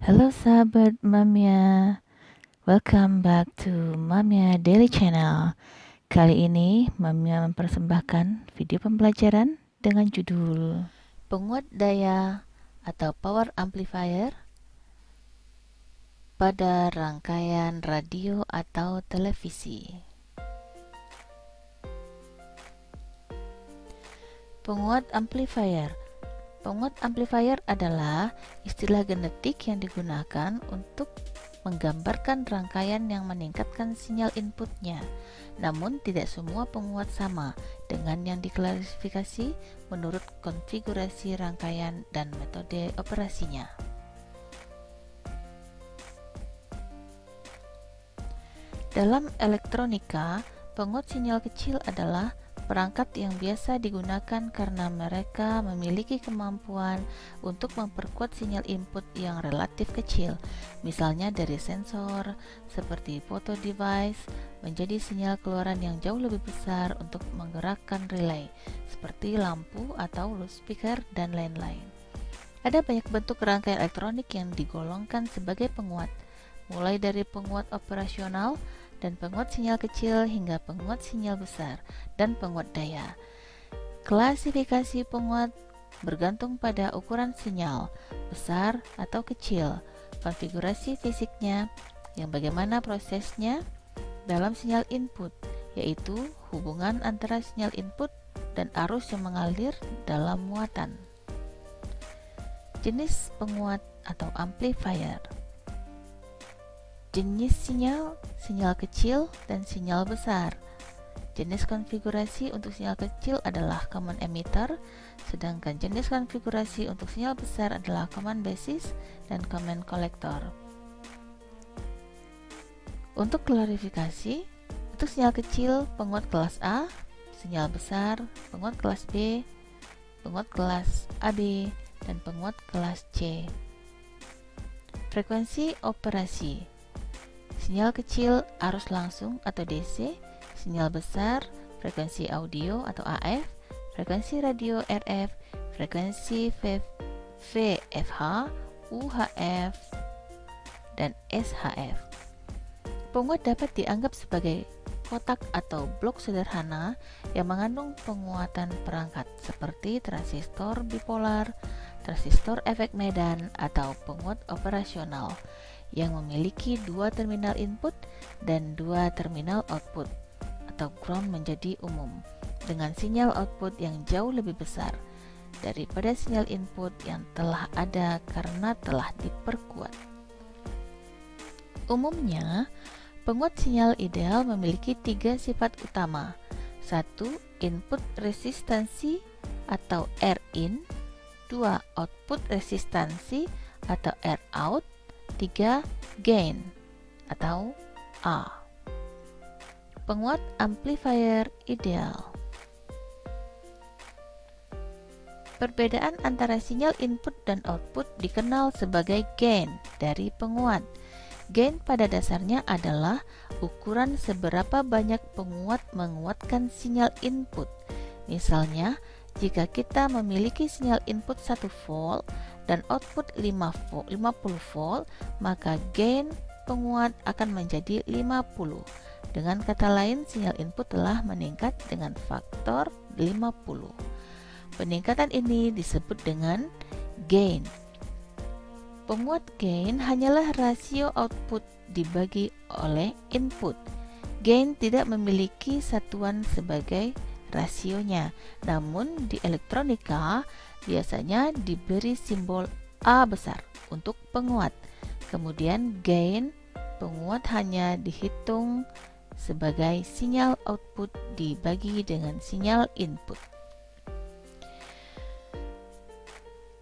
Halo sahabat Mamia, welcome back to Mamia Daily Channel. Kali ini Mamia mempersembahkan video pembelajaran dengan judul Penguat Daya atau Power Amplifier pada rangkaian radio atau televisi. Penguat amplifier. Penguat amplifier adalah istilah genetik yang digunakan untuk menggambarkan rangkaian yang meningkatkan sinyal inputnya. Namun tidak semua penguat sama dengan yang diklasifikasi menurut konfigurasi rangkaian dan metode operasinya. Dalam elektronika, penguat sinyal kecil adalah perangkat yang biasa digunakan karena mereka memiliki kemampuan untuk memperkuat sinyal input yang relatif kecil, misalnya dari sensor seperti photo device menjadi sinyal keluaran yang jauh lebih besar untuk menggerakkan relay seperti lampu atau loudspeaker dan lain-lain. Ada banyak bentuk rangkaian elektronik yang digolongkan sebagai penguat, mulai dari penguat operasional dan penguat sinyal kecil hingga penguat sinyal besar dan penguat daya. Klasifikasi penguat bergantung pada ukuran sinyal, besar atau kecil, konfigurasi fisiknya, yang bagaimana prosesnya dalam sinyal input, yaitu hubungan antara sinyal input dan arus yang mengalir dalam muatan. Jenis penguat atau amplifier. Jenis sinyal, sinyal kecil, dan sinyal besar. Jenis konfigurasi untuk sinyal kecil adalah common emitter, sedangkan jenis konfigurasi untuk sinyal besar adalah common basis dan common collector. Untuk klarifikasi, untuk sinyal kecil penguat kelas A, sinyal besar penguat kelas B, penguat kelas AB, dan penguat kelas C. Frekuensi operasi. Sinyal kecil arus langsung atau DC, sinyal besar frekuensi audio atau AF, frekuensi radio RF, frekuensi VFH, UHF, dan SHF. Penguat dapat dianggap sebagai kotak atau blok sederhana yang mengandung penguatan perangkat seperti transistor bipolar, transistor efek Medan, atau penguat operasional yang memiliki dua terminal input dan dua terminal output atau ground menjadi umum, dengan sinyal output yang jauh lebih besar daripada sinyal input yang telah ada karena telah diperkuat. Umumnya, penguat sinyal ideal memiliki tiga sifat utama. 1. Input resistansi atau Rin. 2. Output resistansi atau Rout. 3. Gain atau A. Penguat amplifier ideal. Perbedaan antara sinyal input dan output dikenal sebagai gain dari penguat. Gain pada dasarnya adalah ukuran seberapa banyak penguat menguatkan sinyal input. Misalnya, jika kita memiliki sinyal input 1 volt dan output 50 volt, maka gain penguat akan menjadi 50. Dengan kata lain, sinyal input telah meningkat dengan faktor 50. Peningkatan ini disebut dengan gain. Penguat gain hanyalah rasio output dibagi oleh input. Gain tidak memiliki satuan sebagai rasionya, namun di elektronika biasanya diberi simbol A besar untuk penguat. Kemudian gain penguat hanya dihitung sebagai sinyal output dibagi dengan sinyal input.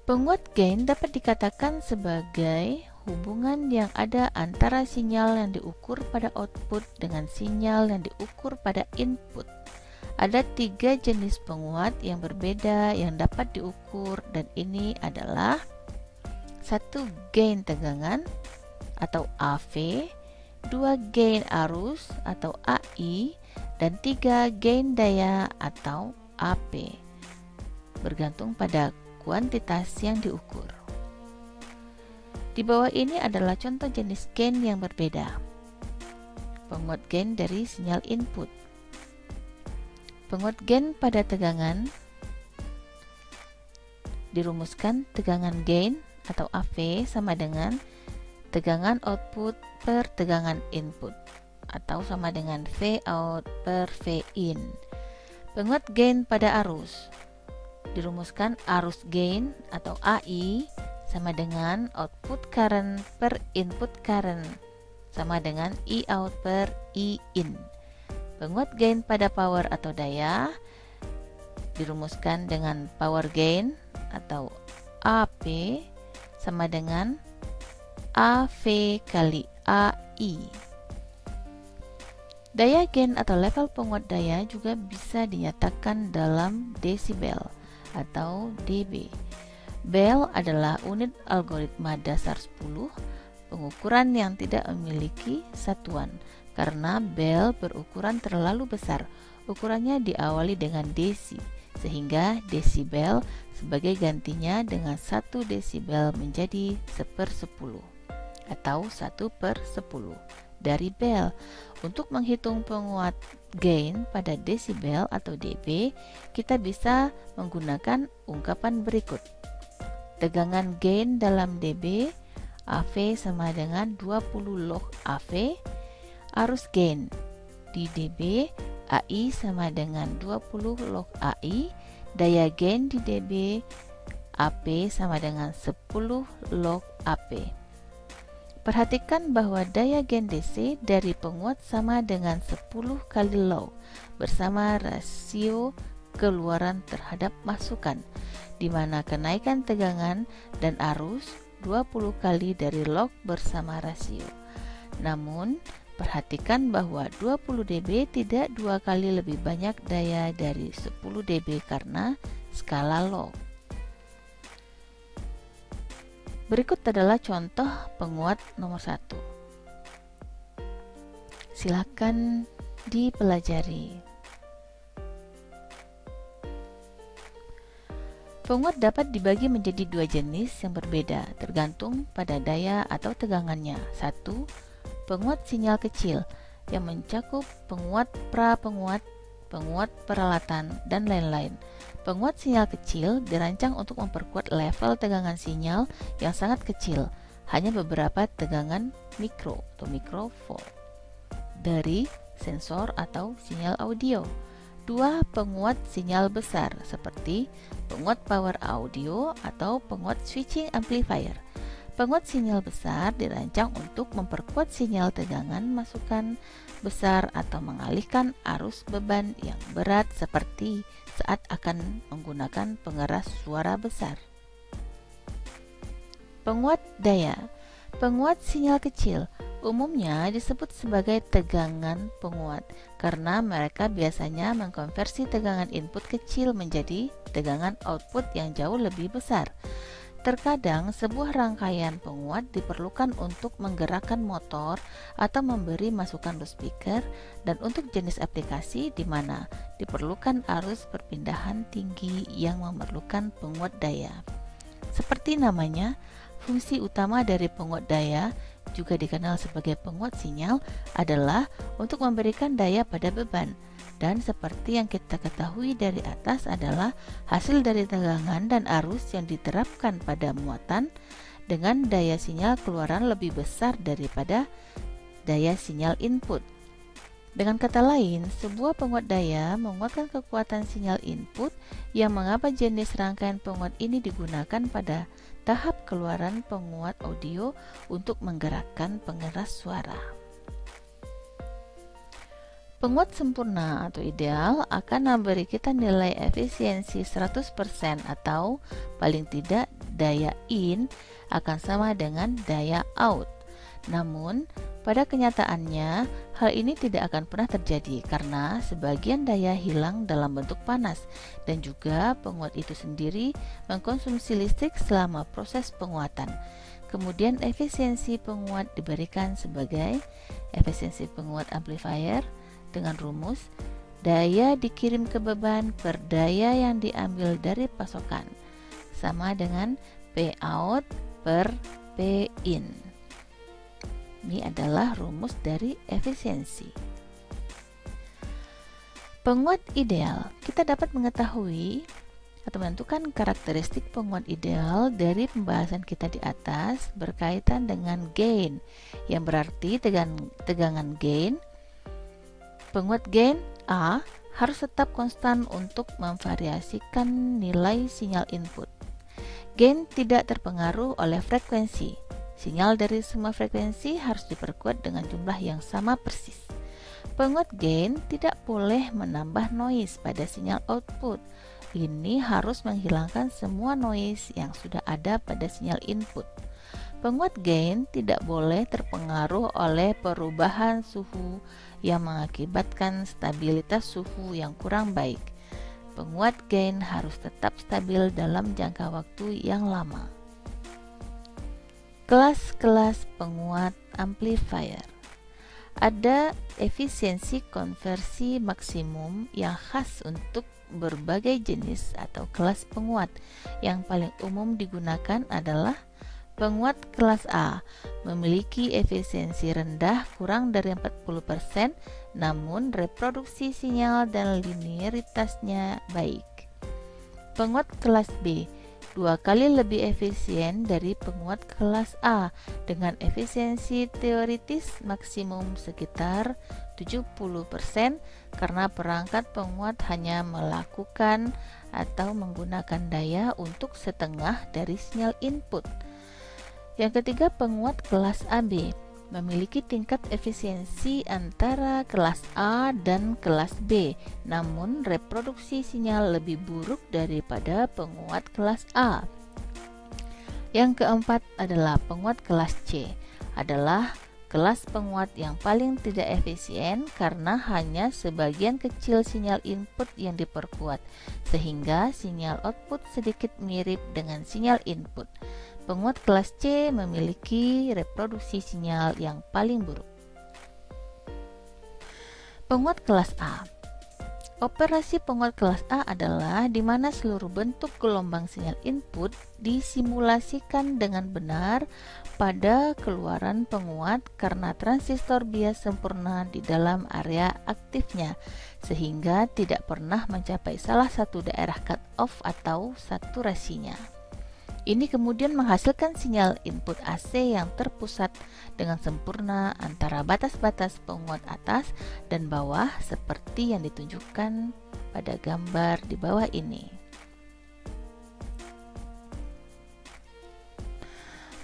Penguat gain dapat dikatakan sebagai hubungan yang ada antara sinyal yang diukur pada output dengan sinyal yang diukur pada input. Ada tiga jenis penguat yang berbeda yang dapat diukur, dan ini adalah 1. Gain tegangan atau AV, 2. Gain arus atau AI, dan 3. Gain daya atau AP, bergantung pada kuantitas yang diukur. Di bawah ini adalah contoh jenis gain yang berbeda. Penguat gain dari sinyal input. Penguat gain pada tegangan dirumuskan tegangan gain atau AV sama dengan tegangan output per tegangan input atau sama dengan V out per V in. Penguat gain pada arus dirumuskan arus gain atau AI sama dengan output current per input current sama dengan E out per E in. Penguat gain pada power atau daya dirumuskan dengan power gain atau AP sama dengan AV kali AI. Daya gain atau level penguat daya juga bisa dinyatakan dalam desibel atau dB. Bel adalah unit algoritma dasar 10, pengukuran yang tidak memiliki satuan karena bel berukuran terlalu besar. Ukurannya diawali dengan desi, sehingga desibel sebagai gantinya dengan 1 desibel menjadi 1/10 atau 1/10 dari bel. Untuk menghitung penguat gain pada desibel atau dB, kita bisa menggunakan ungkapan berikut. Tegangan gain dalam dB, AV sama dengan 20 log AV. Arus gain di dB, AI sama dengan 20 log AI. Daya gain di dB, AP sama dengan 10 log AP. Perhatikan bahwa daya gain DC dari penguat sama dengan 10 kali log bersama rasio keluaran terhadap masukan, di mana kenaikan tegangan dan arus 20 kali dari log bersama rasio. Namun, perhatikan bahwa 20 dB tidak 2 kali lebih banyak daya dari 10 dB karena skala log. Berikut adalah contoh penguat nomor 1. Silakan dipelajari. Penguat dapat dibagi menjadi 2 jenis yang berbeda tergantung pada daya atau tegangannya. 1. Penguat sinyal kecil yang mencakup penguat pra-penguat, penguat peralatan, dan lain-lain. Penguat sinyal kecil dirancang untuk memperkuat level tegangan sinyal yang sangat kecil, hanya beberapa tegangan mikro atau mikrovolt dari sensor atau sinyal audio. 2. Penguat sinyal besar seperti penguat power audio atau penguat switching amplifier. Penguat sinyal besar dirancang untuk memperkuat sinyal tegangan masukan besar atau mengalihkan arus beban yang berat seperti saat akan menggunakan pengeras suara besar. Penguat daya. Penguat sinyal kecil umumnya disebut sebagai tegangan penguat karena mereka biasanya mengkonversi tegangan input kecil menjadi tegangan output yang jauh lebih besar. Terkadang sebuah rangkaian penguat diperlukan untuk menggerakkan motor atau memberi masukan loudspeaker, dan untuk jenis aplikasi di mana diperlukan arus perpindahan tinggi yang memerlukan penguat daya. Seperti namanya, fungsi utama dari penguat daya, juga dikenal sebagai penguat sinyal, adalah untuk memberikan daya pada beban. Dan seperti yang kita ketahui dari atas adalah hasil dari tegangan dan arus yang diterapkan pada muatan dengan daya sinyal keluaran lebih besar daripada daya sinyal input. Dengan kata lain, sebuah penguat daya menguatkan kekuatan sinyal input. Yang mengapa jenis rangkaian penguat ini digunakan pada tahap keluaran penguat audio untuk menggerakkan pengeras suara. Penguat sempurna atau ideal akan memberi kita nilai efisiensi 100% atau paling tidak daya in akan sama dengan daya out. Namun, pada kenyataannya, hal ini tidak akan pernah terjadi karena sebagian daya hilang dalam bentuk panas dan juga penguat itu sendiri mengkonsumsi listrik selama proses penguatan. Kemudian efisiensi penguat diberikan sebagai efisiensi penguat amplifier dengan rumus daya dikirim ke beban per daya yang diambil dari pasokan sama dengan P out per P in. Ini adalah rumus dari efisiensi. Penguat ideal. Kita dapat mengetahui atau menentukan karakteristik penguat ideal dari pembahasan kita di atas berkaitan dengan gain, yang berarti tegangan gain. Penguat gain A harus tetap konstan untuk memvariasikan nilai sinyal input. Gain tidak terpengaruh oleh frekuensi. Sinyal dari semua frekuensi harus diperkuat dengan jumlah yang sama persis. Penguat gain tidak boleh menambah noise pada sinyal output. Ini harus menghilangkan semua noise yang sudah ada pada sinyal input. Penguat gain tidak boleh terpengaruh oleh perubahan suhu yang mengakibatkan stabilitas suhu yang kurang baik. Penguat gain harus tetap stabil dalam jangka waktu yang lama. Kelas-kelas penguat amplifier. Ada efisiensi konversi maksimum yang khas untuk berbagai jenis atau kelas penguat. Yang paling umum digunakan adalah penguat kelas A, memiliki efisiensi rendah kurang dari 40%, namun reproduksi sinyal dan linearitasnya baik. Penguat kelas B 2 kali lebih efisien dari penguat kelas A dengan efisiensi teoritis maksimum sekitar 70% karena perangkat penguat hanya melakukan atau menggunakan daya untuk setengah dari sinyal input. Yang ketiga, penguat kelas AB memiliki tingkat efisiensi antara kelas A dan kelas B, namun reproduksi sinyal lebih buruk daripada penguat kelas A. Yang keempat adalah penguat kelas C, adalah kelas penguat yang paling tidak efisien karena hanya sebagian kecil sinyal input yang diperkuat, sehingga sinyal output sedikit mirip dengan sinyal input. Penguat kelas C memiliki reproduksi sinyal yang paling buruk. Penguat kelas A. Operasi penguat kelas A adalah di mana seluruh bentuk gelombang sinyal input disimulasikan dengan benar pada keluaran penguat karena transistor bias sempurna di dalam area aktifnya, sehingga tidak pernah mencapai salah satu daerah cut off atau saturasinya. Ini kemudian menghasilkan sinyal input AC yang terpusat dengan sempurna antara batas-batas penguat atas dan bawah seperti yang ditunjukkan pada gambar di bawah ini.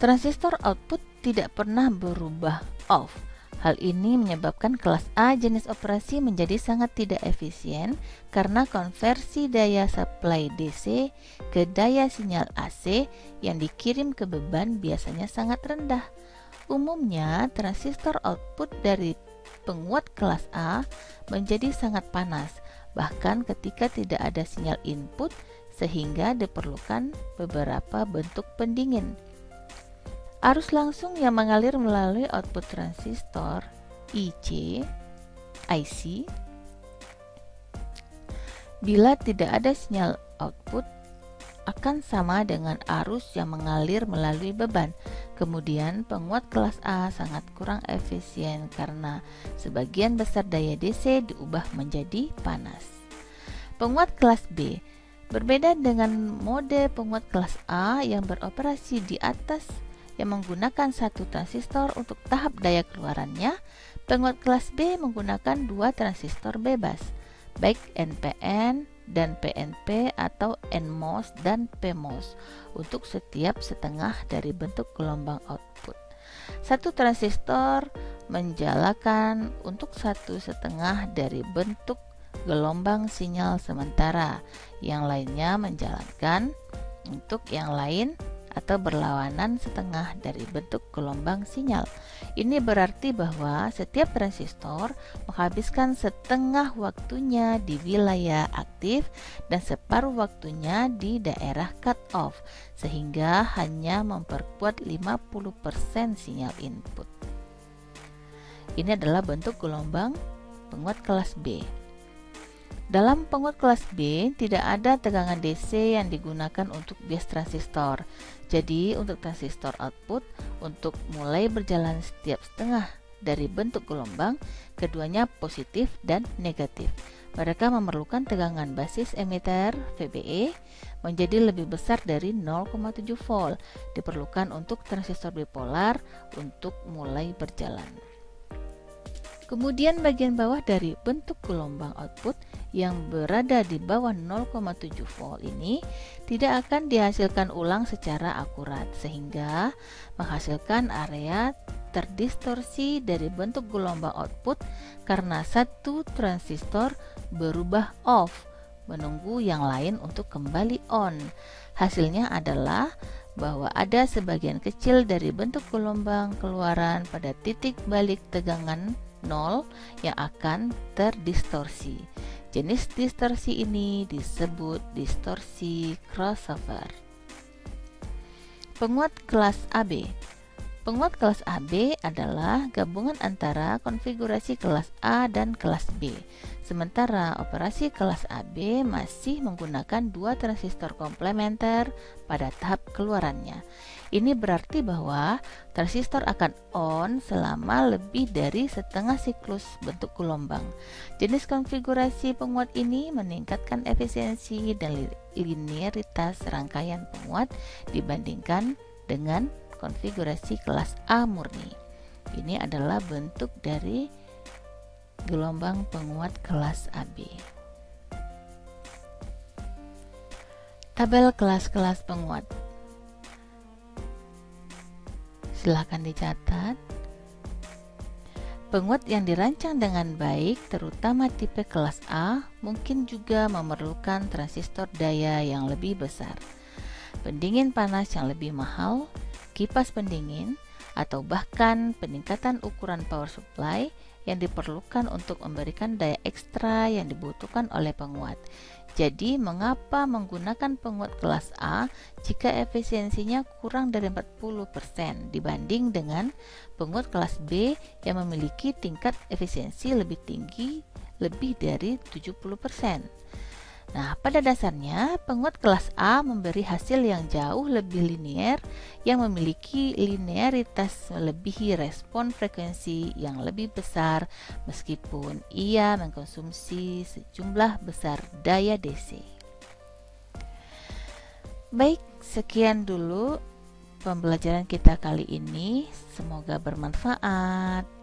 Transistor output tidak pernah berubah off. Hal ini menyebabkan kelas A jenis operasi menjadi sangat tidak efisien karena konversi daya supply DC ke daya sinyal AC yang dikirim ke beban biasanya sangat rendah. Umumnya, transistor output dari penguat kelas A menjadi sangat panas, bahkan ketika tidak ada sinyal input, sehingga diperlukan beberapa bentuk pendingin. Arus langsung yang mengalir melalui output transistor IC bila tidak ada sinyal output akan sama dengan arus yang mengalir melalui beban. Kemudian penguat kelas A sangat kurang efisien karena sebagian besar daya DC diubah menjadi panas. Penguat kelas B berbeda dengan mode penguat kelas A yang beroperasi di atas yang menggunakan satu transistor untuk tahap daya keluarannya. Penguat kelas B menggunakan dua transistor bebas, baik NPN dan PNP atau NMOS dan PMOS untuk setiap setengah dari bentuk gelombang output. Satu transistor menjalakan untuk satu setengah dari bentuk gelombang sinyal sementara, yang lainnya menjalankan untuk yang lain atau berlawanan setengah dari bentuk gelombang sinyal. Ini berarti bahwa setiap transistor menghabiskan setengah waktunya di wilayah aktif dan separuh waktunya di daerah cut off, sehingga hanya memperkuat 50% sinyal input. Ini adalah bentuk gelombang penguat kelas B. Dalam penguat kelas B, tidak ada tegangan DC yang digunakan untuk bias transistor. Jadi, untuk transistor output, untuk mulai berjalan setiap setengah dari bentuk gelombang, keduanya positif dan negatif. Mereka memerlukan tegangan basis emitter VBE menjadi lebih besar dari 0,7 volt. Diperlukan untuk transistor bipolar untuk mulai berjalan. Kemudian bagian bawah dari bentuk gelombang output yang berada di bawah 0,7 volt ini tidak akan dihasilkan ulang secara akurat, sehingga menghasilkan area terdistorsi dari bentuk gelombang output karena satu transistor berubah off, menunggu yang lain untuk kembali on. Hasilnya adalah bahwa ada sebagian kecil dari bentuk gelombang keluaran pada titik balik tegangan 0 yang akan terdistorsi. Jenis distorsi ini disebut distorsi crossover. Penguat kelas AB. Penguat kelas AB adalah gabungan antara konfigurasi kelas A dan kelas B. Sementara operasi kelas AB masih menggunakan dua transistor komplementer pada tahap keluarannya. Ini berarti bahwa transistor akan on selama lebih dari setengah siklus bentuk gelombang. Jenis konfigurasi penguat ini meningkatkan efisiensi dan linearitas rangkaian penguat dibandingkan dengan konfigurasi kelas A murni. Ini adalah bentuk dari gelombang penguat kelas AB. Tabel kelas-kelas penguat. Silakan dicatat. Penguat yang dirancang dengan baik, terutama tipe kelas A, mungkin juga memerlukan transistor daya yang lebih besar, pendingin panas yang lebih mahal, kipas pendingin, atau bahkan peningkatan ukuran power supply yang diperlukan untuk memberikan daya ekstra yang dibutuhkan oleh penguat. Jadi, mengapa menggunakan penguat kelas A jika efisiensinya kurang dari 40% dibanding dengan penguat kelas B yang memiliki tingkat efisiensi lebih tinggi, lebih dari 70%? Nah, pada dasarnya penguat kelas A memberi hasil yang jauh lebih linear yang memiliki linearitas melebihi respon frekuensi yang lebih besar meskipun ia mengkonsumsi sejumlah besar daya DC. Baik, sekian dulu pembelajaran kita kali ini. Semoga bermanfaat.